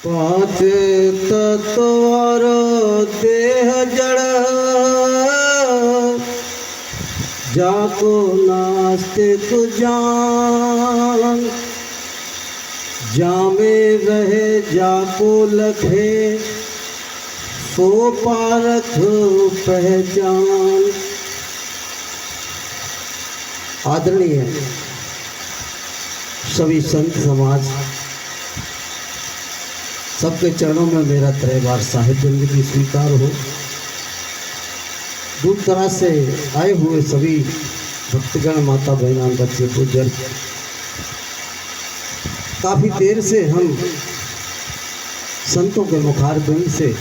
पांच तत्वर देह जड़ जाको नास्तिक जान जामे रहे जाको लखे सो पारख पहचान। आदरणीय सभी संत समाज सबके चरणों में मेरा त्रैवार साहित्य की स्वीकार हो। दूर दराज से आए हुए सभी भक्तगण, माता बहन, बच्चे पूजन, काफी देर से हम संतों के मुखारबिंद से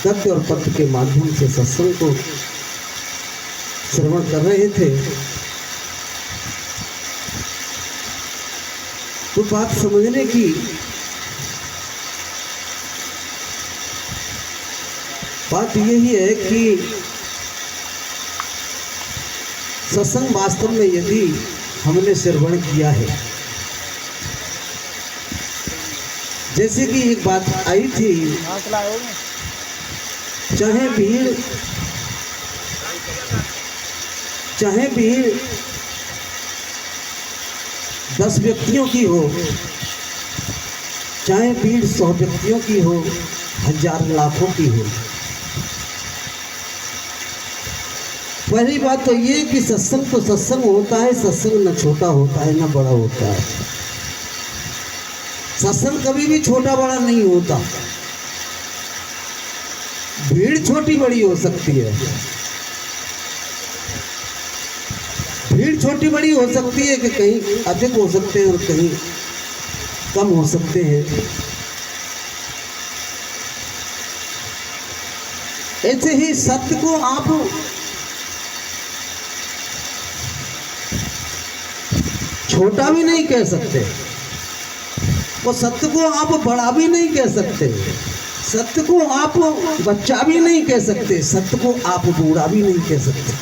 गद्य और पत्र के माध्यम से सत्संग को श्रवण कर रहे थे। तो बात समझने की बात यही है कि सत्संग वास्तव में यदि हमने श्रवण किया है, जैसे कि एक बात आई थी, चाहे भीड़ 10 व्यक्तियों की हो, चाहे भीड़ 100 व्यक्तियों की हो, 1000 लाखों की हो, पहली बात तो ये कि सत्संग तो सत्संग होता है। सत्संग न छोटा होता है न बड़ा होता है। सत्संग कभी भी छोटा बड़ा नहीं होता। भीड़ छोटी बड़ी हो सकती है, भीड़ छोटी बड़ी हो सकती है कि कहीं अधिक हो सकते हैं और कहीं कम हो सकते हैं। ऐसे ही सत्य को आप छोटा भी नहीं कह सकते और सत्य को आप बड़ा भी नहीं कह सकते, सत्य को आप बच्चा भी नहीं कह सकते, सत्य को आप बूढ़ा भी नहीं कह सकते।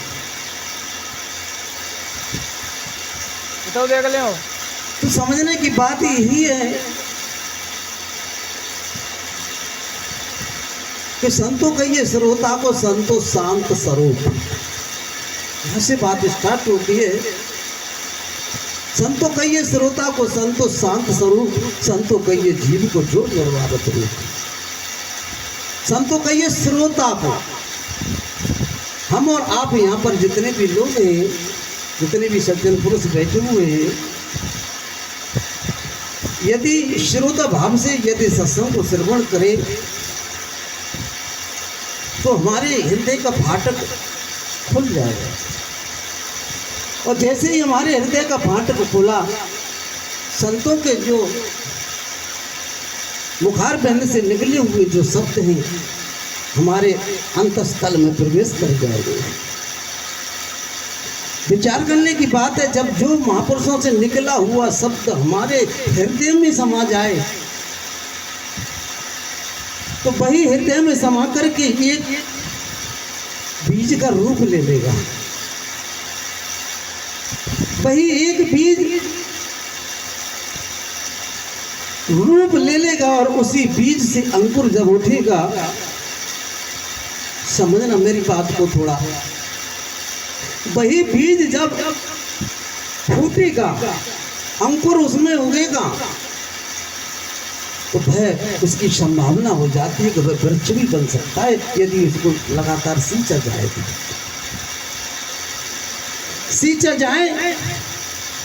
तो देख ले हो। तो समझने की बात यही है कि संतों कहिए श्रोता को संतो शांत स्वरूप, यहां से बात स्टार्ट होती है। संतो कहिए श्रोता को संतो शांत स्वरूप, संतो कहिए जीव को जो निर्वापत रूप। संतो कहिए श्रोता को, हम और आप यहाँ पर जितने भी लोग हैं, जितने भी सज्जन पुरुष बैठे हुए हैं, यदि श्रोता भाव से यदि सत्संग को श्रवण करें तो हमारे हृदय का फाटक खुल जाएगा। और जैसे ही हमारे हृदय का फाटक खुला, संतों के जो मुखार बहन से निकले हुए जो शब्द हैं हमारे अंतस्थल में प्रवेश कर जाएंगे। विचार करने की बात है, जब जो महापुरुषों से निकला हुआ शब्द हमारे हृदय में समा जाए तो वही हृदय में समा करके एक बीज का रूप ले लेगा। वही एक बीज रूप ले लेगा और उसी बीज से अंकुर जब उठेगा, समझना मेरी बात को थोड़ा, वही बीज जब फूटेगा, अंकुर उसमें उगेगा, तो वह उसकी संभावना हो जाती है कि वह वृक्ष भी बन सकता है यदि उसको लगातार सींचा जाए। सींचा जाए,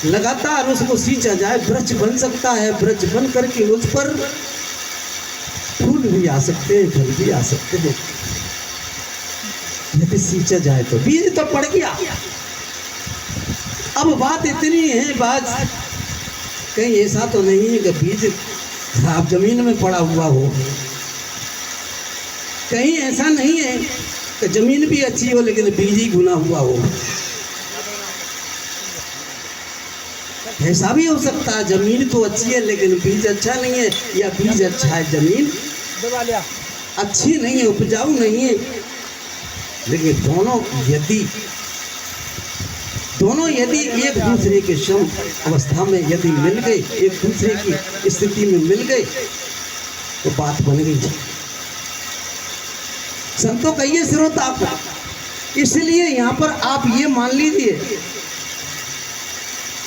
लगातार उसको सींचा जाए, वृक्ष बन सकता है। वृक्ष बन करके उस पर फूल भी आ सकते हैं, फल भी आ सकते हैं यदि सींचा जाए तो। बीज तो पड़ गया। अब बात इतनी है, बात कहीं ऐसा तो नहीं है कि बीज खराब जमीन में पड़ा हुआ हो, कहीं ऐसा नहीं है कि जमीन भी अच्छी हो लेकिन बीज ही गुना हुआ हो। ऐसा भी हो सकता है, जमीन तो अच्छी है लेकिन बीज अच्छा नहीं है, या बीज अच्छा है जमीन अच्छी नहीं है, उपजाऊ नहीं है। लेकिन दोनों यदि एक दूसरे के सम अवस्था में यदि मिल गए, एक दूसरे की स्थिति में मिल गए, तो बात बन गई। संतों कहिए श्रोता को, इसलिए यहाँ पर आप ये मान लीजिए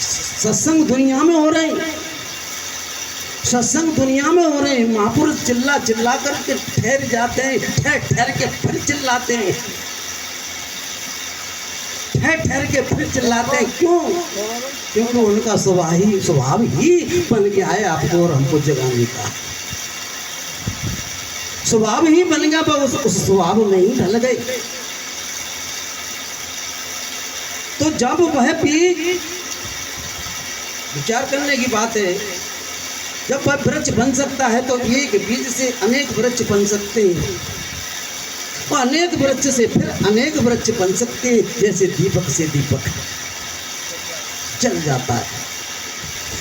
सत्संग दुनिया में हो रहे हैं, सत्संग दुनिया में हो रहे हैं। महापुरुष चिल्ला चिल्ला करके ठहर जाते हैं, ठहर ठहर के फिर चिल्लाते हैं, ठहर ठहर के फिर चिल्लाते हैं। क्यों? क्योंकि उनका स्वभाव ही बन गया है आपको और हमको जगाने का। स्वभाव ही बन गया, पर उस स्वभाव में ही ढल गए। तो जब वह बीज, विचार करने की बात है, जब वह वृक्ष बन सकता है तो एक बीज से अनेक वृक्ष बन सकते हैं, और अनेक वृक्ष से फिर अनेक वृक्ष बन सकते हैं। जैसे दीपक से दीपक जल जाता है।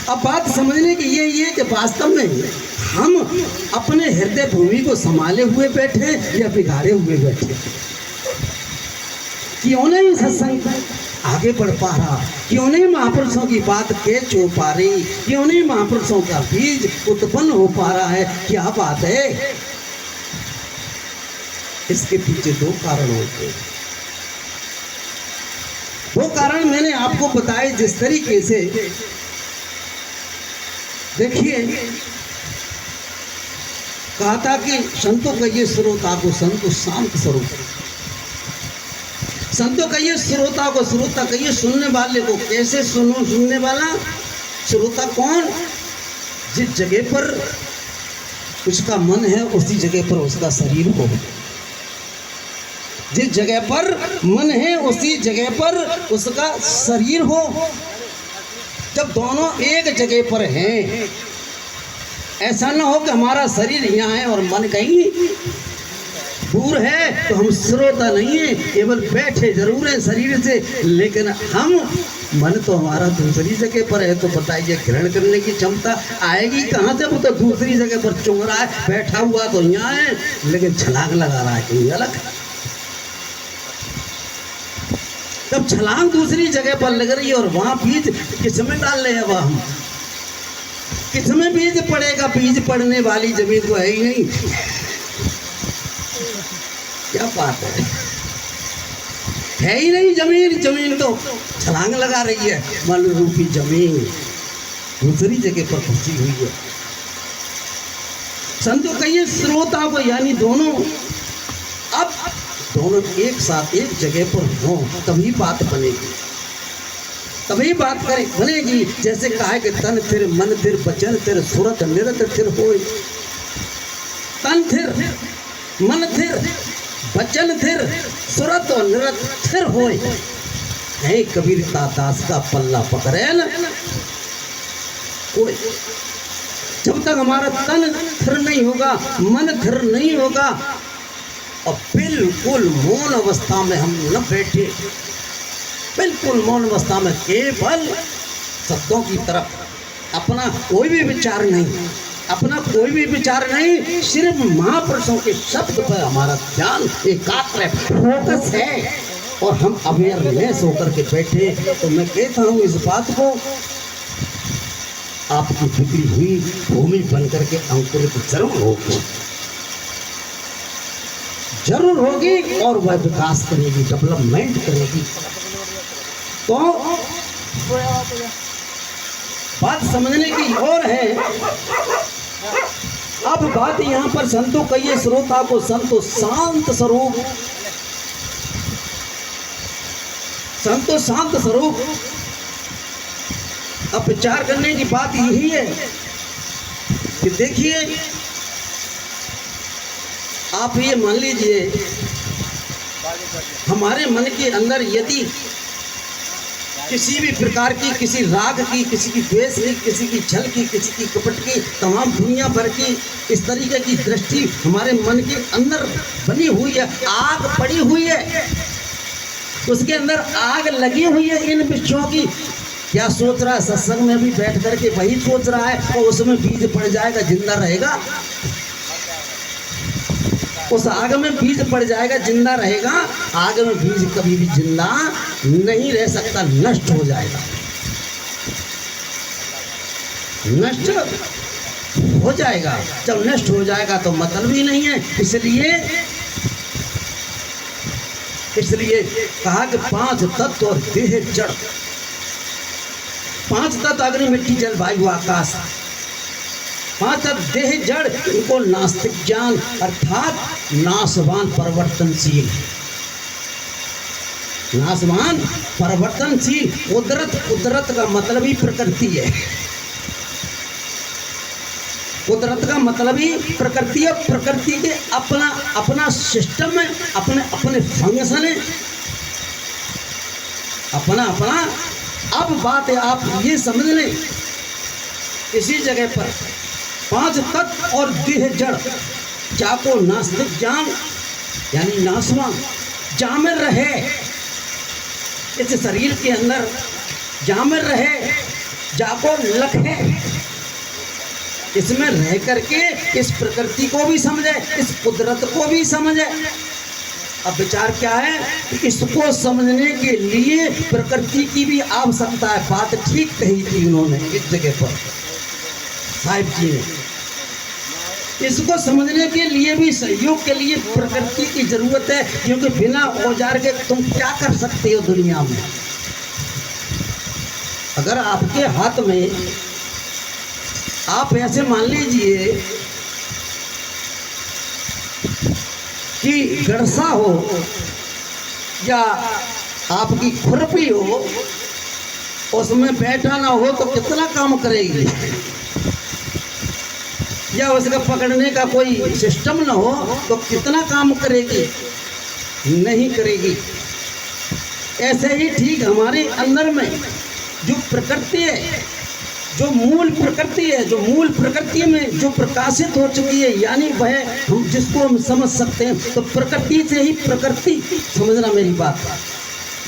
अब बात समझने की ये कि वास्तव में हम अपने हृदय भूमि को संभाले हुए बैठे या बिगाड़े हुए बैठे। क्यों नहीं सत्संग आगे बढ़ पा रहा? क्यों नहीं महापुरुषों की बात कैच हो पा रही? क्यों नहीं महापुरुषों का बीज उत्पन्न हो पा रहा है? क्या बात है? इसके पीछे दो कारण होते हैं। वो कारण मैंने आपको बताए जिस तरीके से। देखिए, कहा था कि संतों का ये श्रोता को संतो शांत स्वरूप, संतों का ये श्रोता को, श्रोता का ये सुनने वाले को। कैसे सुनो? सुनने वाला श्रोता कौन? जिस जगह पर उसका मन है उसी जगह पर उसका शरीर हो। जिस जगह पर मन है उसी जगह पर उसका शरीर हो। जब दोनों एक जगह पर हैं, ऐसा ना हो कि हमारा शरीर यहाँ है और मन कहीं दूर है, तो हम श्रोता नहीं है, केवल बैठे जरूर है शरीर से, लेकिन हम मन तो हमारा दूसरी जगह पर है। तो बताइए ग्रहण करने की क्षमता आएगी कहाँ से? वो तो दूसरी जगह पर चुंग रहा है, बैठा हुआ तो यहाँ है, लेकिन छलांग लगा रहा है कहीं अलग। तब छलांग दूसरी जगह पर लग रही है और वहां बीज किसमें डाल रहे हैं? वह हम किसमें बीज पड़ेगा? बीज पड़ने वाली जमीन तो है ही नहीं। क्या बात है ही नहीं जमीन। जमीन तो छलांग लगा रही है, मन रूपी जमीन दूसरी जगह पर फंसी हुई है। संतों कहिए श्रोता को, यानी दोनों, अब दोनों एक साथ एक जगह पर हो तभी बात बनेगी, तभी बात बनेगी। जैसे कहा है कि तन थिर मन थिर बचन थिर सुरत निरत थिर होए। तन थिर, मन थिर, बचन थिर, सुरत और निरत थिर होए। है कबीर दास का पल्ला पकड़े न कोई। जब तक हमारा तन थिर नहीं होगा, मन थिर नहीं होगा, और बिल्कुल मौन अवस्था में हम न बैठे, बिल्कुल मौन अवस्था में केवल शब्दों की तरफ, अपना कोई भी विचार नहीं, अपना कोई भी विचार नहीं, सिर्फ महापुरुषों के शब्द पर हमारा ध्यान एकाग्र फोकस है और हम अवेयरनेस होकर के बैठे, तो मैं कहता हूँ इस बात को आपकी बिगड़ी हुई भूमि बनकर के अंकुरित जरूर होगी, जरूर होगी, और वह विकास करेगी, डेवलपमेंट करेगी। तो बात समझने की और है। अब बात यहाँ पर संतों कहिए श्रोता को संतो शांत स्वरूप, संतो शांत स्वरूप। अब विचार करने की बात यही है कि देखिए, आप ये मान लीजिए हमारे मन के अंदर यदि किसी भी प्रकार की, किसी राग की, किसी की द्वेष की, किसी की छल की, किसी की कपट की, तमाम दुनिया भर की इस तरीके की दृष्टि हमारे मन के अंदर बनी हुई है, आग पड़ी हुई है, उसके अंदर आग लगी हुई है इन विषयों की। क्या सोच रहा है? सत्संग में भी बैठ करके वही सोच रहा है, और उसमें बीज पड़ जाएगा, जिंदा रहेगा? उस आग में बीज पड़ जाएगा, जिंदा रहेगा? आग में बीज कभी भी जिंदा नहीं रह सकता, नष्ट हो जाएगा, नष्ट हो जाएगा। जब नष्ट हो जाएगा तो मतलब ही नहीं है। इसलिए कहा कि 5 तत्व और देह जड़। 5 तत्व अग्नि मिट्टी जल वायु आकाश, 5 तत्व देह जड़, इनको नास्तिक ज्ञान अर्थात नाशवान परिवर्तनशील, नाशवान परिवर्तनशील। कुदरत का मतलब ही प्रकृति है। कुदरत का मतलब ही प्रकृति है। प्रकृति के अपना सिस्टम है, अपने फंक्शन है, अपना। अब बात है, आप ये समझ लें, इसी जगह पर 5 तत्व और देह जड़, जाको नास्तिक ज्ञान यानी नाशवान जामिर रहे, इस शरीर के अंदर जामिर रहे, जाको लखे, इसमें रह करके इस प्रकृति को भी समझे, इस कुदरत को भी समझे। अब विचार क्या है कि इसको समझने के लिए प्रकृति की भी आवश्यकता है। बात ठीक कही थी उन्होंने इस जगह पर, साहिब जी ने। इसको समझने के लिए भी सहयोग के लिए प्रकृति की जरूरत है, क्योंकि बिना औजार के तुम क्या कर सकते हो दुनिया में। अगर आपके हाथ में, आप ऐसे मान लीजिए कि गड़सा हो या आपकी खुरपी हो, उसमें बैठा ना हो तो कितना काम करेगी, या उसका पकड़ने का कोई सिस्टम ना हो तो कितना काम करेगी, नहीं करेगी। ऐसे ही ठीक हमारे अंदर में जो प्रकृति है, जो मूल प्रकृति है, जो मूल प्रकृति में जो प्रकाशित हो चुकी है, यानी वह हम जिसको हम समझ सकते हैं, तो प्रकृति से ही प्रकृति, समझना मेरी बात,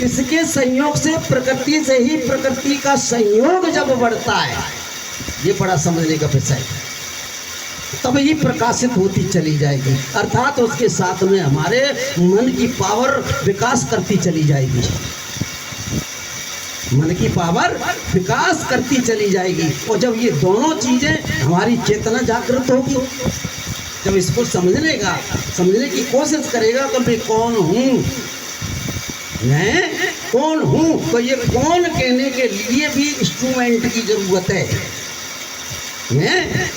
इसके संयोग से प्रकृति से ही प्रकृति का संयोग जब बढ़ता है, ये बड़ा समझने का विषय, तब ही प्रकाशित होती चली जाएगी। अर्थात उसके साथ में हमारे मन की पावर विकास करती चली जाएगी, मन की पावर विकास करती चली जाएगी। और जब ये दोनों चीजें, हमारी चेतना जागृत होगी, जब इसको समझने की कोशिश करेगा तो मैं कौन हूँ, मैं कौन हूँ, तो ये कौन कहने के लिए भी इंस्ट्रूमेंट की जरूरत है। मैं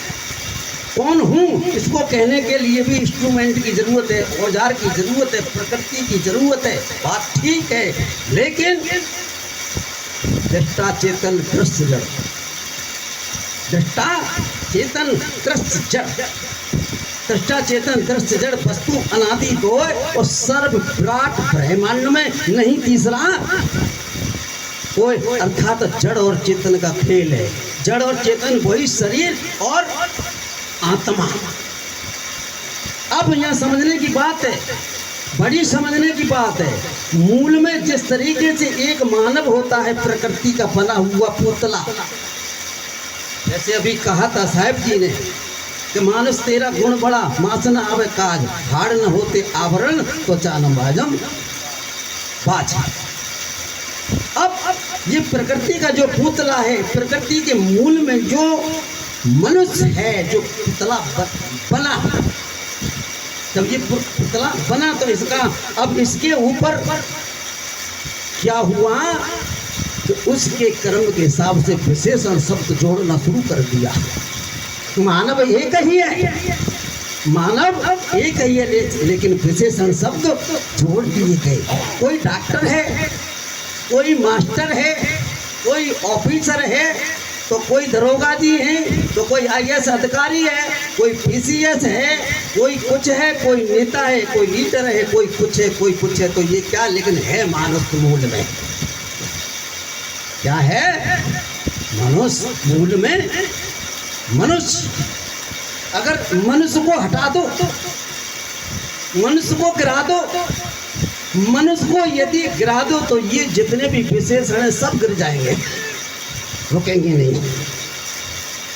कौन हूँ, इसको कहने के लिए भी इंस्ट्रूमेंट की जरूरत है, औजार की जरूरत है, प्रकृति की जरूरत है। बात ठीक है, लेकिन दृष्टा चेतन त्रस्त जड़, दृष्टा चेतन त्रस्त जड़, दृष्टा चेतन त्रस्त जड़ वस्तु अनादि को और सर्व विराट ब्रह्मांड में नहीं तीसरा कोई, अर्थात जड़ और चेतन का खेल है। जड़ और चेतन वही शरीर और आत्मा। अब यहाँ समझने की बात है, बड़ी समझने की बात है। मूल में जिस तरीके से एक मानव होता है प्रकृति का बना हुआ पुतला, जैसे अभी कहा था साहिब जी ने कि मानस तेरा गुण बड़ा, मास न आवे काज, हाड़ न होते आवरण, तो चानम बाजम बाज। अब ये प्रकृति का जो पुतला है, प्रकृति के मूल में जो मनुष्य है, जो पुतला बना, जब ये पुतला बना तो इसका, अब इसके ऊपर क्या हुआ कि उसके कर्म के हिसाब से विशेषण शब्द जोड़ना शुरू कर दिया। मानव एक ही है, मानव एक ही है, लेकिन विशेषण शब्द जोड़ दिए गए। कोई डॉक्टर है, कोई मास्टर है, कोई ऑफिसर है, तो कोई दरोगा जी हैं, तो कोई आईएएस अधिकारी है, कोई पीसीएस है, कोई कुछ है, कोई नेता है, कोई लीडर है, कोई कुछ है, कोई कुछ है। तो ये क्या, लेकिन है मानुष मूल में, क्या है, मनुष्य मूल में मनुष्य। अगर मनुष्य को हटा दो, मनुष्य को गिरा दो, मनुष्य को यदि गिरा दो तो ये जितने भी विशेषण हैं सब गिर जाएंगे, रुकेंगे नहीं,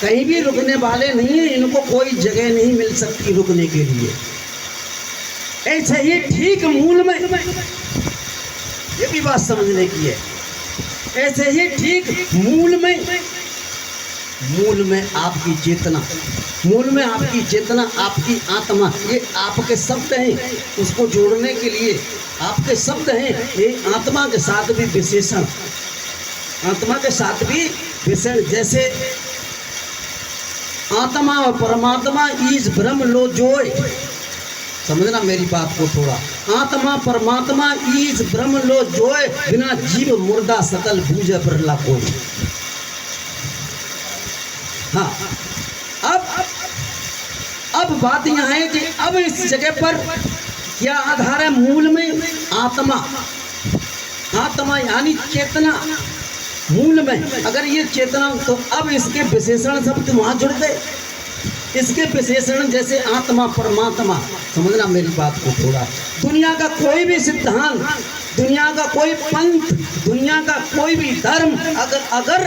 कहीं भी रुकने वाले नहीं है, इनको कोई जगह नहीं मिल सकती रुकने के लिए। ऐसे ही ठीक मूल में, ये भी बात समझने की है, ऐसे ही ठीक मूल में मूल में आपकी चेतना, मूल में आपकी चेतना, आपकी आत्मा, ये आपके शब्द हैं। उसको जोड़ने के लिए आपके शब्द हैं, ये आत्मा के साथ भी विशेषण, आत्मा के साथ भी विशेषण, जैसे आत्मा और परमात्मा इस ब्रह्म लो जोय, समझना मेरी बात को थोड़ा। आत्मा परमात्मा इस ब्रह्म लो जोय, बिना जीव मुर्दा सकल बूझे प्रहला कोई। हाँ, अब बात यहाँ है कि अब इस जगह पर क्या आधार है? मूल में आत्मा, आत्मा यानी चेतना, मूल में अगर ये चेतना, तो अब इसके विशेषण शब्द वहां जुड़ गए। इसके विशेषण जैसे आत्मा परमात्मा, समझना मेरी बात को थोड़ा। दुनिया का कोई भी सिद्धांत, दुनिया का कोई पंथ, दुनिया का कोई भी धर्म अगर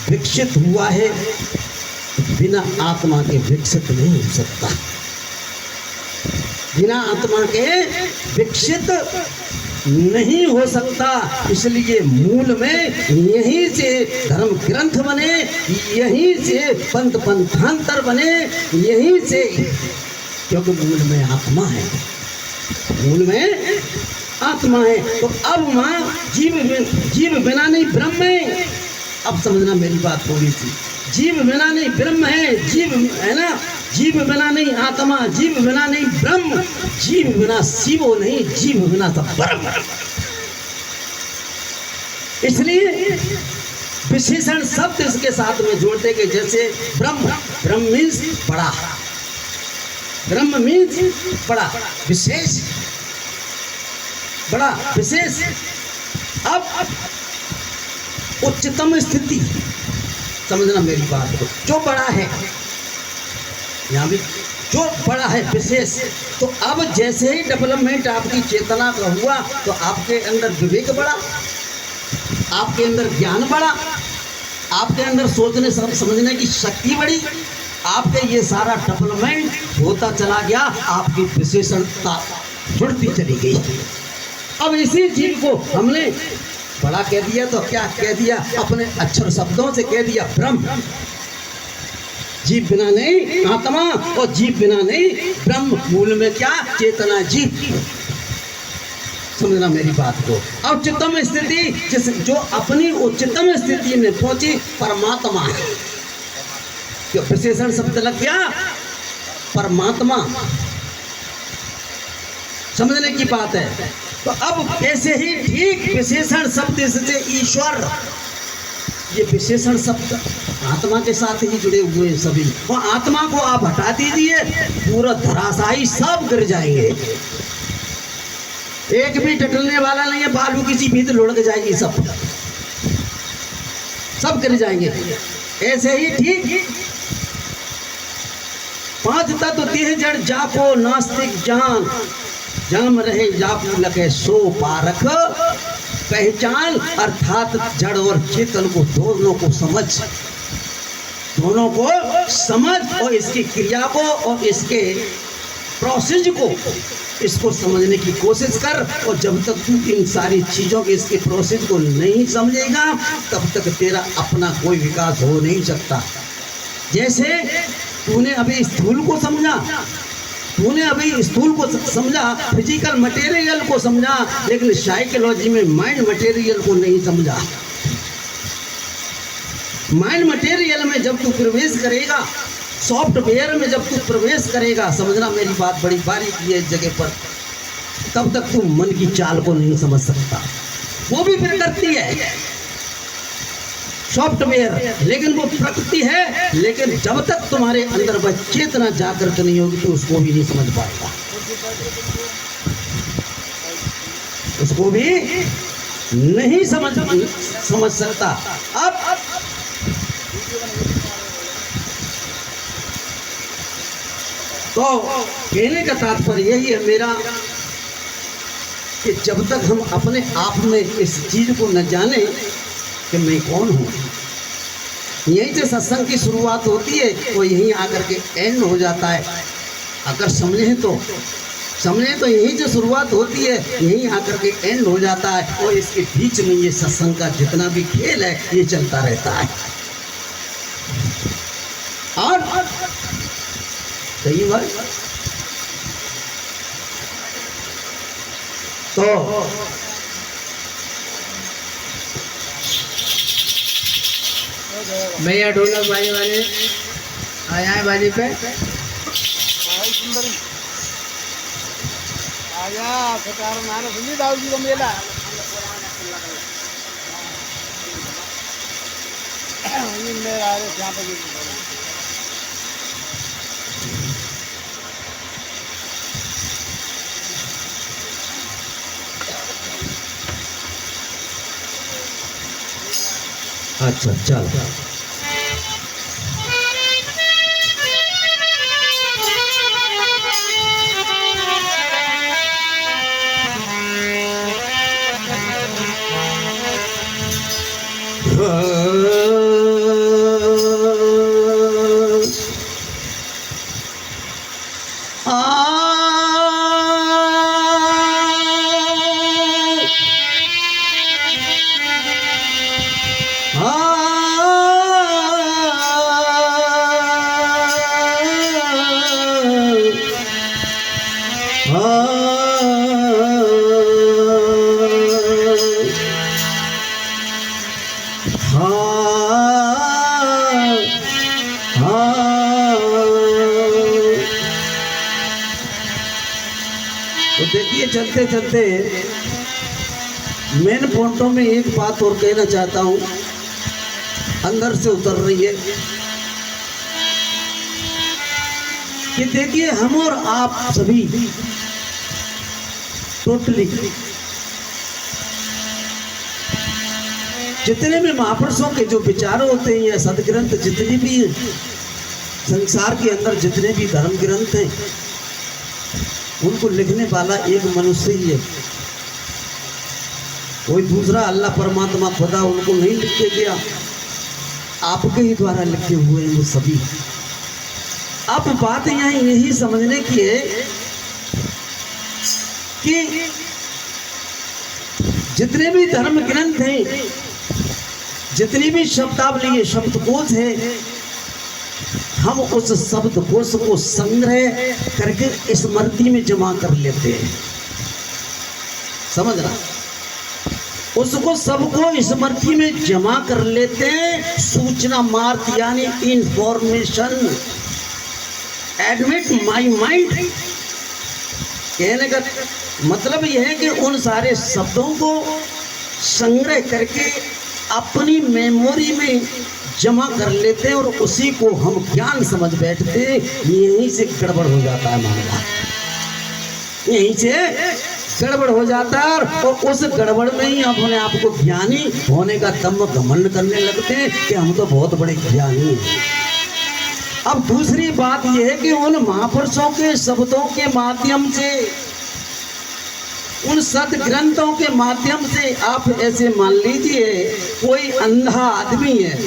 विकसित हुआ है, बिना आत्मा के विकसित नहीं हो सकता। बिना आत्मा के विकसित नहीं हो सकता। इसलिए मूल में यहीं से धर्म ग्रंथ बने, यहीं से पंथ पंथांतर बने, यहीं से, क्योंकि मूल में आत्मा है, मूल में आत्मा है। तो अब वहां जीव बिना नहीं ब्रह्म है। अब समझना मेरी बात थोड़ी सी, जीव बिना नहीं ब्रह्म है, जीव है ना, जीव बिना नहीं आत्मा, जीव बिना नहीं ब्रह्म, जीव बिना शिवो नहीं, जीव बिना सब ब्रह्म। इसलिए विशेषण शब्द इसके साथ में जोड़ते गए, जैसे ब्रह्म, ब्रह्म मीन्स बड़ा, ब्रह्म मीन्स बड़ा, विशेष, बड़ा विशेष। अब उच्चतम स्थिति, समझना मेरी बात को, जो बड़ा है, यहाँ भी जो बड़ा है विशेष। तो अब जैसे ही डेवलपमेंट आपकी चेतना का हुआ, तो आपके अंदर विवेक बढ़ा, आपके अंदर ज्ञान बढ़ा, आपके अंदर सोचने समझने की शक्ति बढ़ी, आपके ये सारा डेवलपमेंट होता चला गया, आपकी विशेषणता जुड़ती चली गई। अब इसी जीव को हमने बड़ा कह दिया, तो क्या कह दिया? अपने अक्षर शब्दों से कह दिया ब्रह्म। जीव बिना नहीं आत्मा, और जीव बिना नहीं ब्रह्म। मूल में क्या? चेतना, जीव। समझना मेरी बात को। अब उच्चतम स्थिति, जिस जो अपनी उच्चतम स्थिति में पहुंची, परमात्मा, जो विशेषण शब्द लग गया परमात्मा, समझने की बात है। तो अब ऐसे ही ठीक विशेषण शब्द से ईश्वर, ये विशेषण शब्द आत्मा के साथ ही जुड़े हुए हैं सभी। और आत्मा को आप हटा दीजिए, पूरा धराशायी सब गिर जाएंगे, एक भी टटलने वाला नहीं है, बालू किसी भीतर लुढ़क जाएगी, सब गिर जाएंगे। ऐसे ही ठीक पांच तत्व देह जड़ जाको नास्तिक जान, जाम रहे जापू लगे सो पारख पहचान, अर्थात जड़ और चेतन को दोनों को समझ, दोनों को समझ, और इसकी क्रिया को और इसके प्रोसेस को, इसको समझने की कोशिश कर। और जब तक तू इन सारी चीज़ों के इसके प्रोसेस को नहीं समझेगा, तब तक तेरा अपना कोई विकास हो नहीं सकता। जैसे तूने अभी स्थूल को समझा, तूने अभी स्थूल को समझा, फिजिकल मटेरियल को समझा, लेकिन साइकोलॉजी में माइंड मटेरियल को नहीं समझा। माइंड मटेरियल में जब तू प्रवेश करेगा, सॉफ्टवेयर में जब तू प्रवेश करेगा, समझना मेरी बात बड़ी बारीकी है इस जगह पर, तब तक तू मन की चाल को नहीं समझ सकता। वो भी प्रकृति है, सॉफ्टवेयर, लेकिन वो प्रकृति है, लेकिन जब तक तुम्हारे अंदर वह चेतना जागृत नहीं होगी, तो उसको भी नहीं समझ पाएगा, उसको भी नहीं समझ सकता। अब तो कहने का तात्पर्य यही है मेरा, कि जब तक हम अपने आप में इस चीज को न जाने कि मैं कौन हूँ, यहीं से सत्संग की शुरुआत होती है, वो यहीं आकर के एंड हो जाता है। अगर समझें तो समझे? तो यही जो शुरुआत होती है यही आकर के एंड हो जाता है, और इसके बीच में ये सत्संग का जितना भी खेल है ये चलता रहता है। और सही बात। तो भैया ढोलक बाजी वाले आ जाए बाजी पे। आजा सतार नारे सुनी दाऊद जी को मेला मेरा आ रहे यहाँ पर अच्छा चल। तो देखिए चलते चलते मेन पॉइंटों में एक बात और कहना चाहता हूँ, अंदर से उतर रही है कि देखिए हम और आप सभी टोटली जितने भी महापुरुषों के जो विचार होते हैं या सदग्रंथ, जितने भी संसार के अंदर जितने भी धर्म ग्रंथ हैं, उनको लिखने वाला एक मनुष्य ही है। कोई दूसरा अल्लाह परमात्मा खुदा उनको नहीं लिख के गया, आपके ही द्वारा लिखे हुए हैं वो सभी। अब बात यहाँ यही समझने की है कि जितने भी धर्म ग्रंथ हैं, जितनी भी शब्दावली शब्दकोश है, हम उस शब्दकोश को संग्रह करके स्मृति में जमा कर लेते हैं। समझ रहा? उसको सबको स्मृति में जमा कर लेते हैं। सूचना मार्ग यानी इंफॉर्मेशन, एडमिट माई माइंड। कहने का मतलब यह है कि उन सारे शब्दों को संग्रह करके अपनी मेमोरी में जमा कर लेते हैं और उसी को हम ज्ञान समझ बैठते हैं। यहीं से गड़बड़ हो जाता है मामला, यहीं से गड़बड़ हो जाता है। और उस गड़बड़ में ही अपने आप को ज्ञानी होने का दम घमंड करने लगते हैं कि हम तो बहुत बड़े ज्ञानी हैं। अब दूसरी बात यह है कि उन महापुरुषों के शब्दों के माध्यम से, उन सदग्रंथों के माध्यम से आप ऐसे मान लीजिए कोई अंधा आदमी है,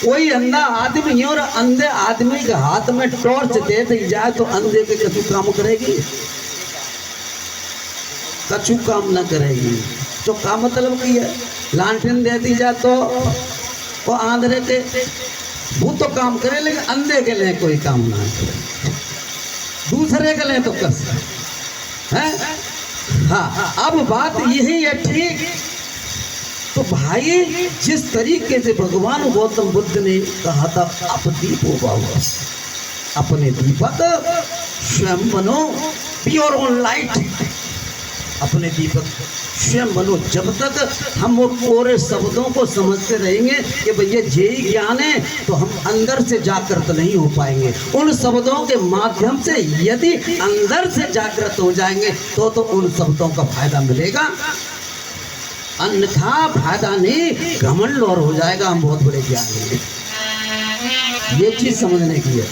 कोई अंधा आदमी है और अंधे आदमी के हाथ में टॉर्च दे दी जाए तो अंधे के कछु काम करेगी? कछु काम न करेगी। तो का मतलब की है, लालटेन दे दी जाए तो वो आंधे के वो तो काम करे, लेकिन अंधे के लिए कोई काम ना करे, दूसरे के लिए तो कर सकते हैं। हाँ, अब बात यही है, ठीक। तो भाई जिस तरीके से भगवान गौतम बुद्ध ने कहा था आप दीप हो बाबा, अपने दीपक स्वयं बनो, प्योर ऑन लाइट, अपने दीपक स्वयं बनो। जब तक हम वो पूरे शब्दों को समझते रहेंगे कि भैया यही ज्ञान है, तो हम अंदर से जागृत नहीं हो पाएंगे। उन शब्दों के माध्यम से यदि अंदर से जागृत हो जाएंगे तो उन शब्दों का फायदा मिलेगा, अन्यथा फायदा नहीं, घमंड और हो जाएगा हम बहुत बड़े ज्ञानी हैं। ये चीज समझने की है।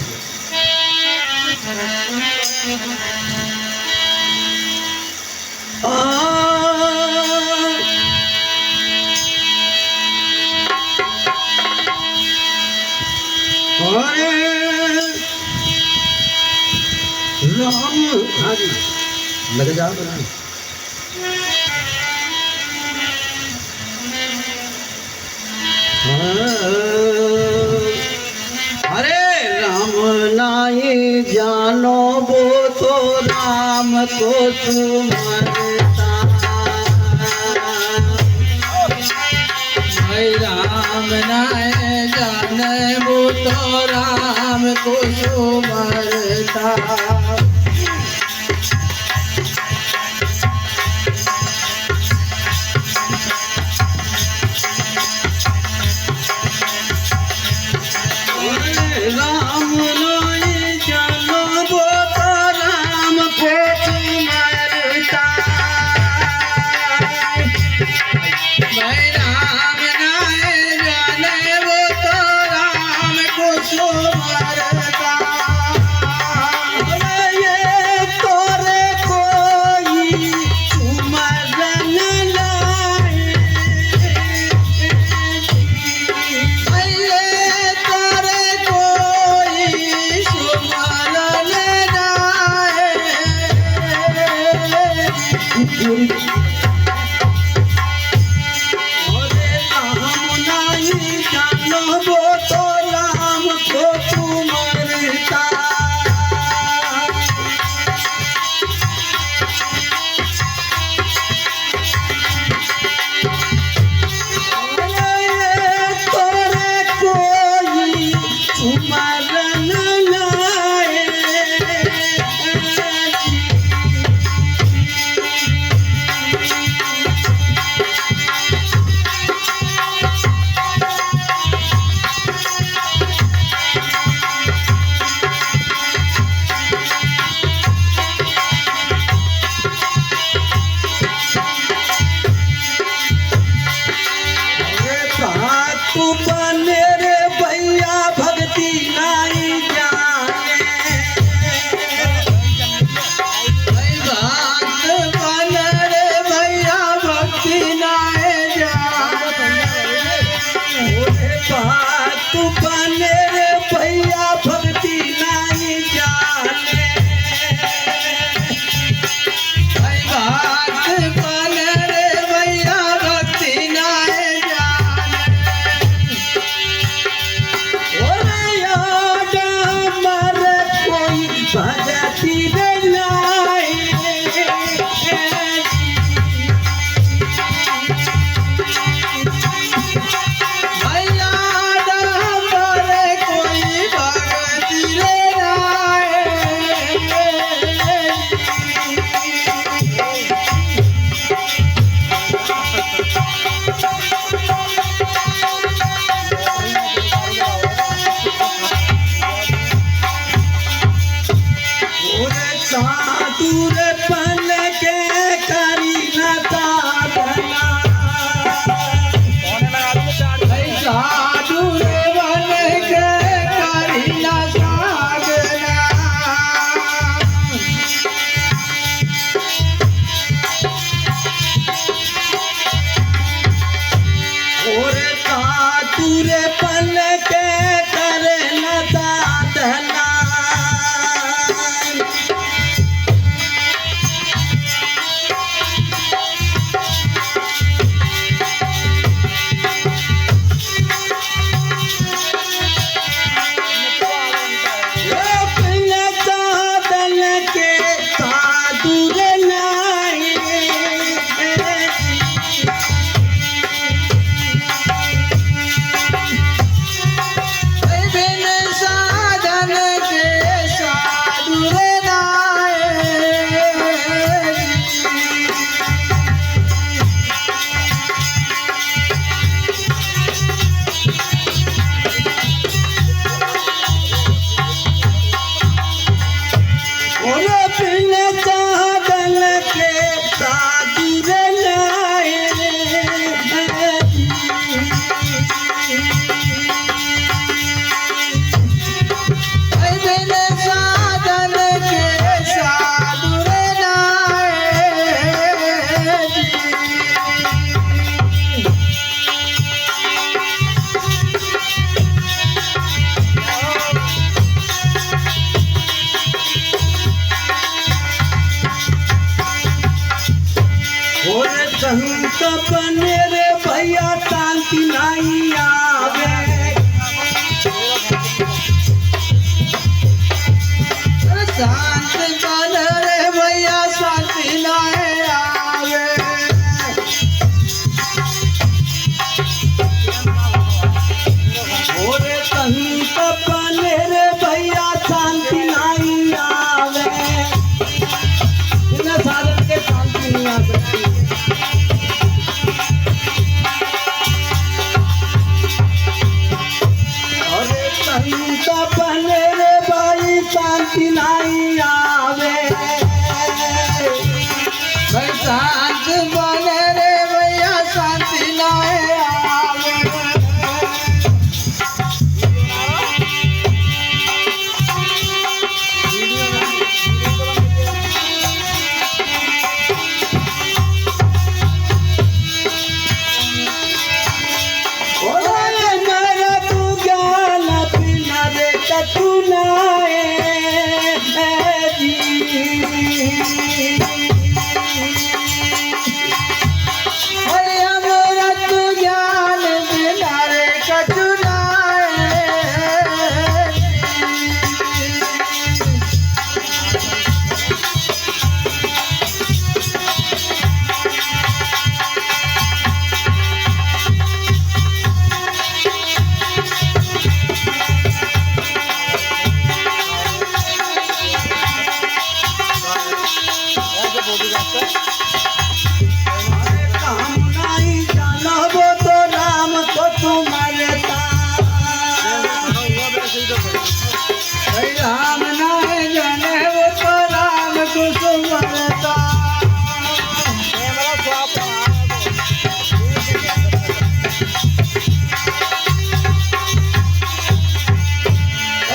राम। हाँ जी, लग जाओ बनाने। अरे राम नाई जानो वो तो राम को सुमरता। भाई राम नाय जाने वो तो राम को सुमरता। राम नाई जानो वो तो राम को सुमरता। भाई राम नाय जाने वो तो राम को सुमरता। ये तोरे कोई सुमरन लाए। ये तारे कोई सुमरन जाए। अरे राम नाई जानो वो तो राम को सुमरता। अरे तोरे कोई सुमरन लाए। तू बने रे भैया भक्ति नहीं जाने। भाई बात बन रे भैया भक्ति नाय जाने। तू बने रे भैया भक्ति नहीं जाने। भाई बात बन रे भैया भक्ति नाय जाने। ओरे याद मर कोई भगति नहीं। भैया हमारे कोई भक्ति रे नाय। ओरे साधुर बन के करी न साधना। भाई साधु रे बन के करी ना साधना। ओरे साधुर बन के करे न साधना। संत बने रे भैया शांति नहीं आवे। शांत बन रे भैया शांति नहीं आवे। ओरे संत बने रे भैया शांति नहीं आवे। बिना साधन के शांति नहीं आ सकती। अरे संत बने रे भाई शांति नहीं आवे। भाई शांत बन रे भैया शांति नहीं आवे। ओरे मेरा तू ज्ञान बिना रे कतुनाए जी। अरे अमृत ज्ञान बिना रे कछुनाए। हम नहीं जानबो तो राम को तुम्हारे भाई राम नहीं जाने वो तो राम को सुमरता।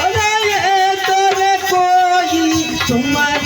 अरे ये तोरे कोई तुम्हारे